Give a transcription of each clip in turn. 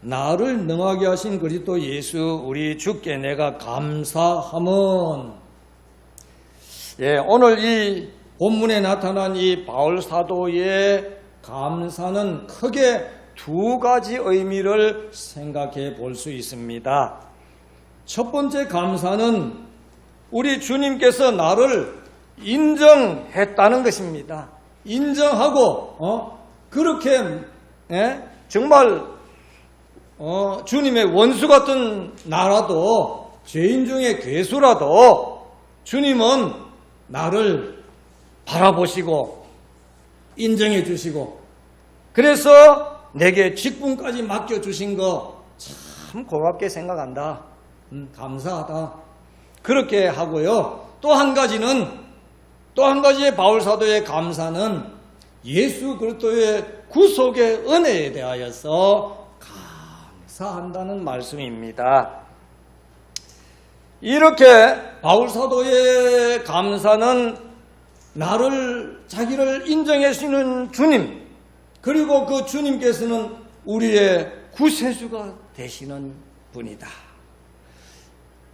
나를 능하게 하신 그리스도 예수 우리 주께 내가 감사함은, 오늘 이 본문에 나타난 이 바울 사도의 감사는 크게 두 가지 의미를 생각해 볼 수 있습니다. 첫 번째 감사는 우리 주님께서 나를 인정했다는 것입니다. 인정하고 그렇게 정말 주님의 원수 같은 나라도, 죄인 중에 괴수라도 주님은 나를 바라보시고 인정해 주시고, 그래서 내게 직분까지 맡겨주신 거 참 고맙게 생각한다. 감사하다. 그렇게 하고요. 또 한 가지의 바울 사도의 감사는 예수 그리스도의 구속의 은혜에 대하여서 감사한다는 말씀입니다. 이렇게 바울 사도의 감사는 자기를 인정해 주시는 주님, 그리고 그 주님께서는 우리의 구세주가 되시는 분이다.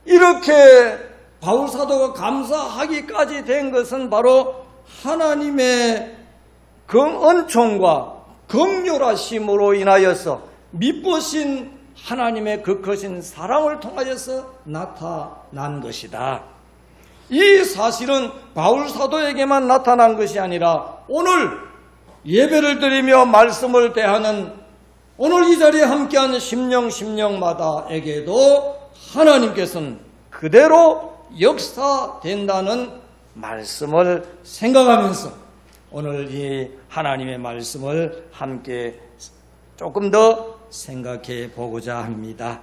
이렇게 바울 사도가 감사하기까지 된 것은 바로 하나님의 은총과 긍휼하심으로 인하여서 미쁘신 하나님의 그 크신 사랑을 통하여서 나타난 것이다. 이 사실은 바울 사도에게만 나타난 것이 아니라 오늘 예배를 드리며 말씀을 대하는, 오늘 이 자리에 함께하는 심령마다에게도 하나님께서는 그대로 역사된다는 말씀을 생각하면서 오늘 이 하나님의 말씀을 함께 조금 더 생각해 보고자 합니다.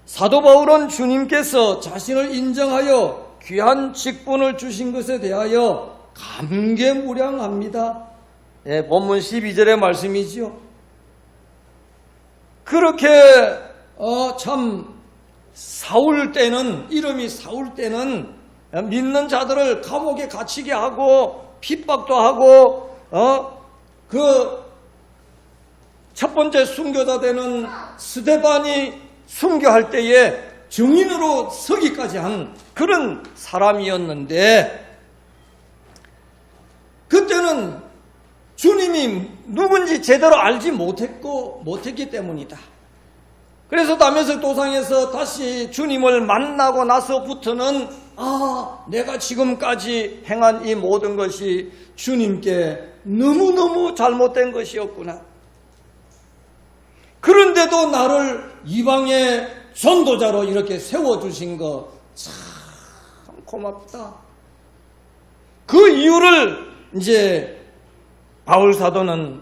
사도 바울은 주님께서 자신을 인정하여 귀한 직분을 주신 것에 대하여 감개무량합니다. 본문 12절의 말씀이지요. 그렇게 참 이름이 사울 때는 믿는 자들을 감옥에 갇히게 하고 핍박도 하고 그 첫 번째 순교자 되는 스데반이 순교할 때에 증인으로 서기까지 한 그런 사람이었는데, 그때는 주님이 누군지 제대로 알지 못했기 때문이다. 그래서 다메섹 도상에서 다시 주님을 만나고 나서부터는 내가 지금까지 행한 이 모든 것이 주님께 너무너무 잘못된 것이었구나. 그런데도 나를 이방의 전도자로 이렇게 세워주신 거 참 고맙다. 그 이유를 이제 바울 사도는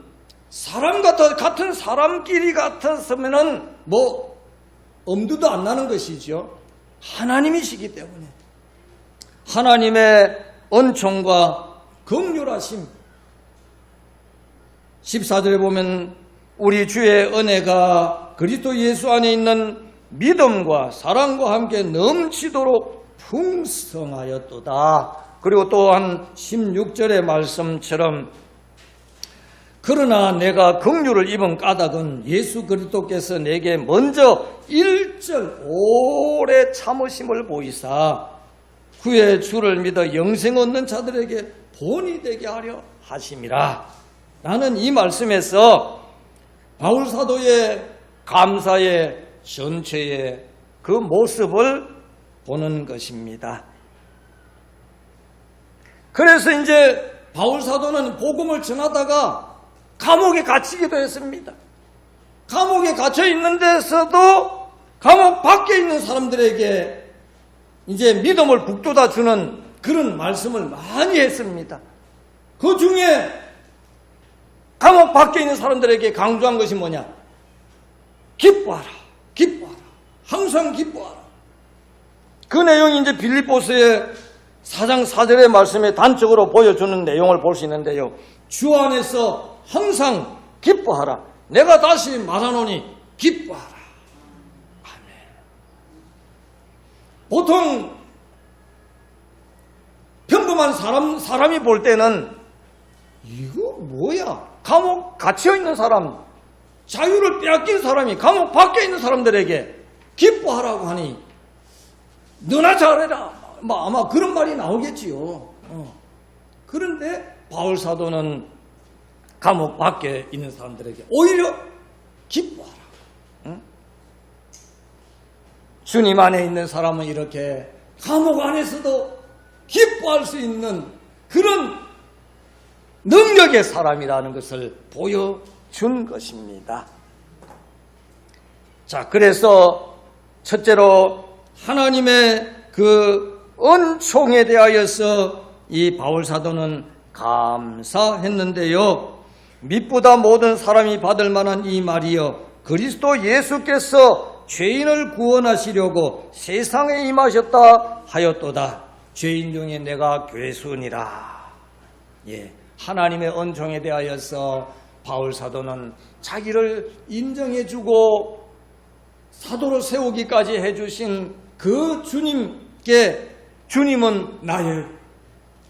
같은 사람끼리 같았으면은 엄두도 안 나는 것이죠. 하나님이시기 때문에 하나님의 은총과 긍휼하심. 14절에 보면 우리 주의 은혜가 그리스도 예수 안에 있는 믿음과 사랑과 함께 넘치도록 풍성하였도다. 그리고 또한 16절의 말씀처럼 그러나 내가 긍휼을 입은 까닭은 예수 그리스도께서 내게 먼저 1절 오래 참으심을 보이사 그의 주를 믿어 영생 얻는 자들에게 본이 되게 하려 하심이라. 나는 이 말씀에서 바울 사도의 감사의 전체의 그 모습을 보는 것입니다. 그래서 이제 바울 사도는 복음을 전하다가 감옥에 갇히기도 했습니다. 감옥에 갇혀 있는 데서도 감옥 밖에 있는 사람들에게 이제 믿음을 북돋아 주는 그런 말씀을 많이 했습니다. 그 중에 감옥 밖에 있는 사람들에게 강조한 것이 뭐냐? 기뻐하라, 기뻐하라, 항상 기뻐하라. 그 내용이 이제 빌립보서의 4장 4절의 말씀에 단적으로 보여주는 내용을 볼 수 있는데요. 주 안에서 항상 기뻐하라. 내가 다시 말하노니 기뻐하라. 아멘. 보통 평범한 사람이 볼 때는 이거 뭐야? 감옥 갇혀 있는 사람, 자유를 빼앗긴 사람이 감옥 밖에 있는 사람들에게 기뻐하라고 하니 너나 잘해라. 아마 그런 말이 나오겠지요. 그런데 바울 사도는 감옥 밖에 있는 사람들에게 오히려 기뻐하라. 주님 안에 있는 사람은 이렇게 감옥 안에서도 기뻐할 수 있는 그런 능력의 사람이라는 것을 보여준 것입니다. 자, 그래서 첫째로 하나님의 그 은총에 대하여서 이 바울 사도는 감사했는데요. mit보다 모든 사람이 받을 만한 이 말이여 그리스도 예수께서 죄인을 구원하시려고 세상에 임하셨다 하였도다. 죄인 중에 내가 괴수니라. 예, 하나님의 은총에 대하여서 바울 사도는 자기를 인정해주고 사도를 세우기까지 해주신 그 주님께 주님은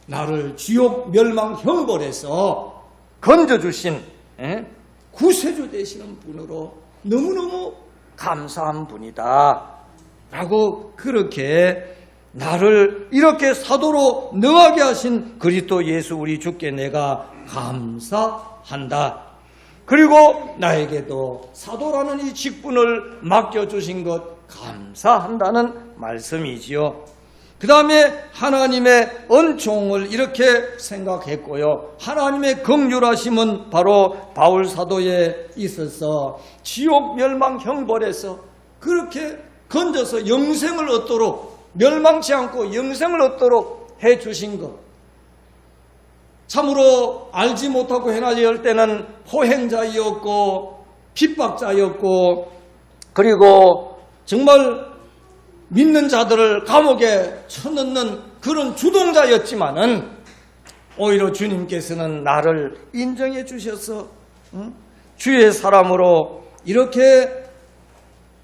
나를 지옥 멸망 형벌에서 건져주신 구세주 되시는 분으로 너무너무 감사한 분이다 라고 그렇게 나를 이렇게 사도로 능하게 하신 그리스도 예수 우리 주께 내가 감사한다. 그리고 나에게도 사도라는 이 직분을 맡겨주신 것 감사한다는 말씀이지요. 그 다음에 하나님의 은총을 이렇게 생각했고요. 하나님의 긍휼하심은 바로 바울 사도에 있어서 지옥 멸망 형벌에서 그렇게 건져서 영생을 얻도록 멸망치 않고 영생을 얻도록 해주신 것. 참으로 알지 못하고 헤날리할 때는 포행자였고 핍박자였고 그리고 정말 믿는 자들을 감옥에 쳐넣는 그런 주동자였지만은 오히려 주님께서는 나를 인정해 주셔서 주의 사람으로 이렇게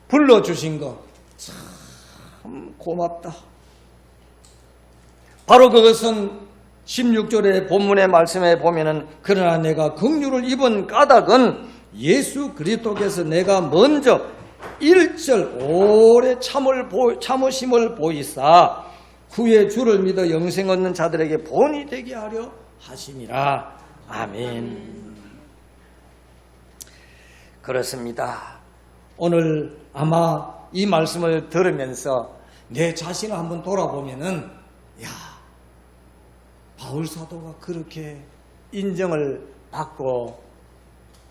불러주신 것 참 고맙다. 바로 그것은 16절의 본문의 말씀에 보면은 그러나 내가 긍휼을 입은 까닭은 예수 그리스도께서 내가 먼저 1절 오래 참으심을 보이사 후에 주를 믿어 영생 얻는 자들에게 본이 되게 하려 하심이라. 아멘. 그렇습니다. 오늘 아마 이 말씀을 들으면서 내 자신을 한번 돌아보면은 바울 사도가 그렇게 인정을 받고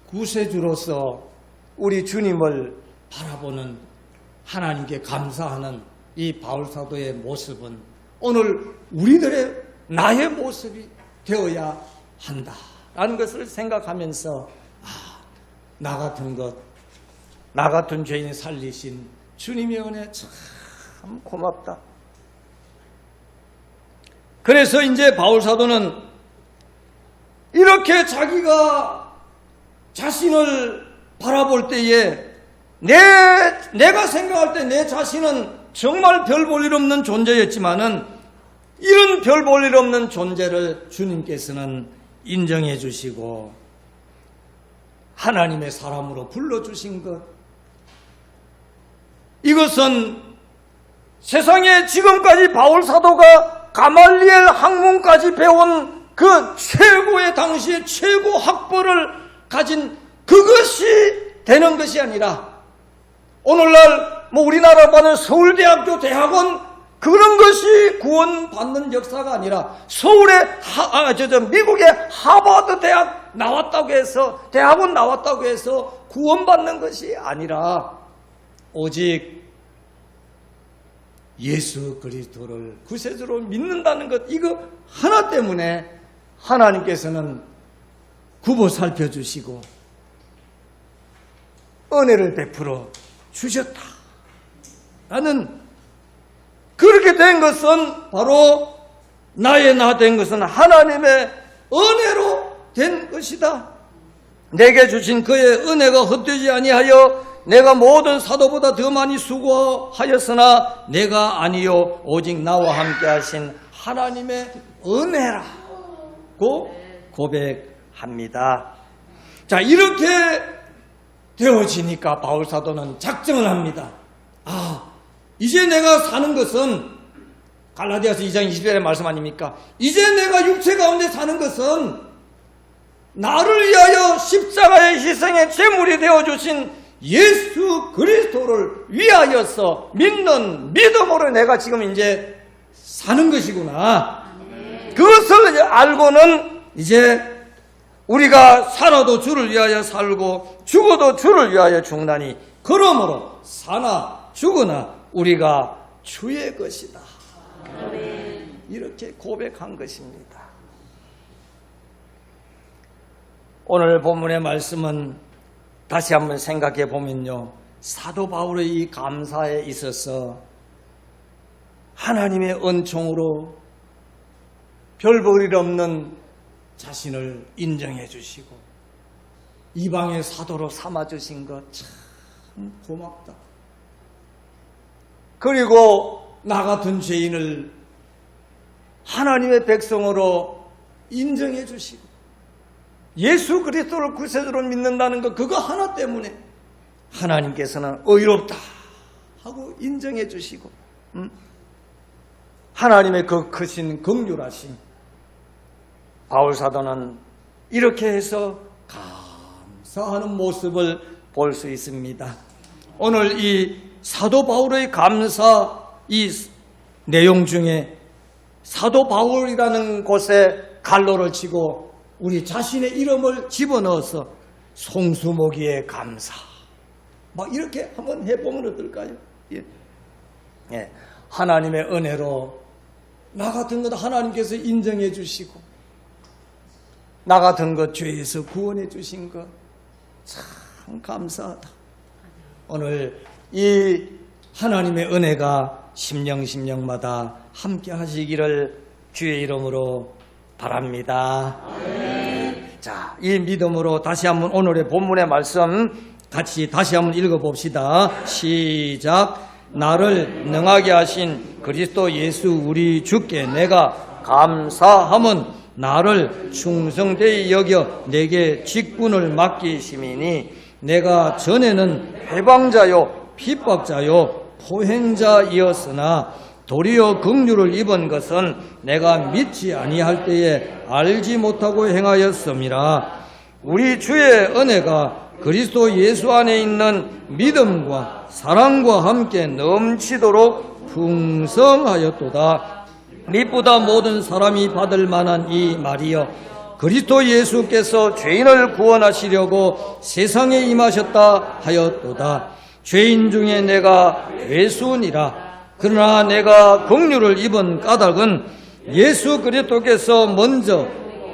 구세주로서 우리 주님을 바라보는 하나님께 감사하는 이 바울 사도의 모습은 오늘 우리들의 나의 모습이 되어야 한다라는 것을 생각하면서 나 같은 죄인 살리신 주님의 은혜 참 고맙다. 그래서 이제 바울 사도는 이렇게 자기가 자신을 바라볼 때에 내가 생각할 때 내 자신은 정말 별 볼 일 없는 존재였지만은 이런 별 볼 일 없는 존재를 주님께서는 인정해 주시고 하나님의 사람으로 불러주신 것, 이것은 세상에 지금까지 바울 사도가 가말리엘 학문까지 배운 그 최고의 당시의 최고 학벌을 가진 그것이 되는 것이 아니라 오늘날 우리나라 받는 서울대학교 대학원 그런 것이 구원받는 역사가 아니라 서울의 미국의 하버드 대학 나왔다고 해서 대학원 나왔다고 해서 구원받는 것이 아니라 오직 예수 그리스도를 구세주로 믿는다는 것, 이거 하나 때문에 하나님께서는 굽어 살펴주시고 은혜를 베풀어 주셨다. 라는 그렇게 된 것은 바로 나의 나 된 것은 하나님의 은혜로 된 것이다. 내게 주신 그의 은혜가 헛되지 아니하여 내가 모든 사도보다 더 많이 수고하였으나 내가 아니요 오직 나와 함께 하신 하나님의 은혜라고 고백합니다. 자, 이렇게 되어지니까 바울 사도는 작정을 합니다. 이제 내가 사는 것은 갈라디아서 2장 20절의 말씀 아닙니까? 이제 내가 육체 가운데 사는 것은 나를 위하여 십자가의 희생의 제물이 되어주신 예수 그리스도를 위하여서 믿는 믿음으로 내가 지금 이제 사는 것이구나. 그것을 알고는 이제 우리가 살아도 주를 위하여 살고 죽어도 주를 위하여 죽나니 그러므로 사나 죽으나 우리가 주의 것이다. 이렇게 고백한 것입니다. 오늘 본문의 말씀은 다시 한번 생각해 보면요, 사도 바울의 이 감사에 있어서 하나님의 은총으로 별 볼일 없는 자신을 인정해 주시고 이방의 사도로 삼아 주신 것 참 고맙다. 그리고 나 같은 죄인을 하나님의 백성으로 인정해 주시고 예수 그리스도를 구세주로 믿는다는 것, 그거 하나 때문에 하나님께서는 의롭다 하고 인정해 주시고 하나님의 그 크신 긍휼하심, 바울 사도는 이렇게 해서 감사하는 모습을 볼 수 있습니다. 오늘 이 사도 바울의 감사 이 내용 중에 사도 바울이라는 곳에 갈로를 치고 우리 자신의 이름을 집어넣어서 송수모기의 감사, 막 이렇게 한번 해보면 어떨까요? 예. 하나님의 은혜로 나 같은 것 하나님께서 인정해 주시고 나 같은 것 죄에서 구원해 주신 것 참 감사하다. 오늘 이 하나님의 은혜가 심령마다 함께 하시기를 주의 이름으로 바랍니다. 자, 이 믿음으로 다시 한번 오늘의 본문의 말씀 같이 다시 한번 읽어봅시다. 시작. 나를 능하게 하신 그리스도 예수 우리 주께 내가 감사함은 나를 충성되이 여겨 내게 직분을 맡기심이니 내가 전에는 해방자요 핍박자요 포행자이었으나 도리어 긍휼을 입은 것은 내가 믿지 아니할 때에 알지 못하고 행하였음이라. 우리 주의 은혜가 그리스도 예수 안에 있는 믿음과 사랑과 함께 넘치도록 풍성하였도다. 미보다 모든 사람이 받을 만한 이 말이여, 그리스도 예수께서 죄인을 구원하시려고 세상에 임하셨다 하였도다. 죄인 중에 내가 괴수니라. 그러나 내가 긍휼을 입은 까닭은 예수 그리스도께서 먼저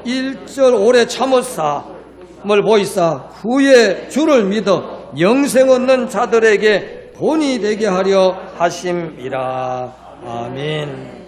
1절 오래 참으심을 보이사 후에 주를 믿어 영생 얻는 자들에게 본이 되게 하려 하심이라. 아멘.